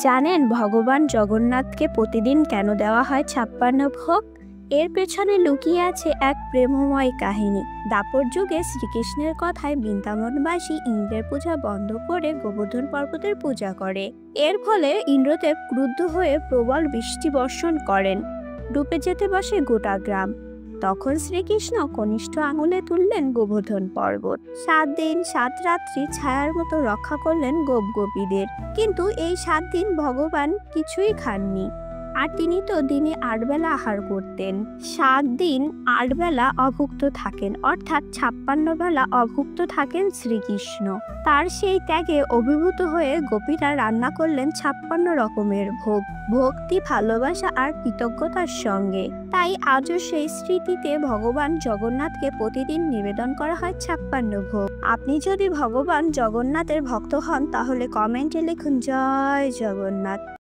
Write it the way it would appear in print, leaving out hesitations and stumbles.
জানেন ভগবান জগন্নাথকে প্রতিদিন কেন দেওয়া হয় ৫৬ ভোগ? এর পেছনে লুকিয়ে আছে এক প্রেমময় কাহিনী। দাপর যুগে শ্রীকৃষ্ণের কথায় বৃন্দাবনবাসী ইন্দ্রের পূজা বন্ধ করে গোবর্ধন পর্বতের পূজা করে। এর ফলে ইন্দ্রদেব ক্রুদ্ধ হয়ে প্রবল বৃষ্টি বর্ষণ করেন। ডুবে যেতে বসে গোটা গ্রাম। তখন শ্রীকৃষ্ণ কনিষ্ঠ আঙুলে তুললেন গোবর্ধন পর্বত। ৭ দিন ৭ রাত্রি ছায়ার মতো রক্ষা করলেন গোপগোপীদের। কিন্তু এই ৭ দিন ভগবান কিছুই খাননি। আর তিনি তো দিনে ৮ বেলা আহার করতেন। ৭ দিন ৮ বেলা অভুক্ত থাকেন, অর্থাৎ ৫৬ বেলা অভুক্ত থাকেন শ্রীকৃষ্ণ। তার সেই ত্যাগে অভিভূত হয়ে গোপীরা রান্না করলেন ৫৬ রকমের ভোগ, ভক্তি, ভালোবাসা আর কৃতজ্ঞতার সঙ্গে। তাই আজও সেই স্মৃতিতে ভগবান জগন্নাথকে প্রতিদিন নিবেদন করা হয় ৫৬ ভোগ। আপনি যদি ভগবান জগন্নাথের ভক্ত হন তাহলে কমেন্টে লিখুন জয় জগন্নাথ।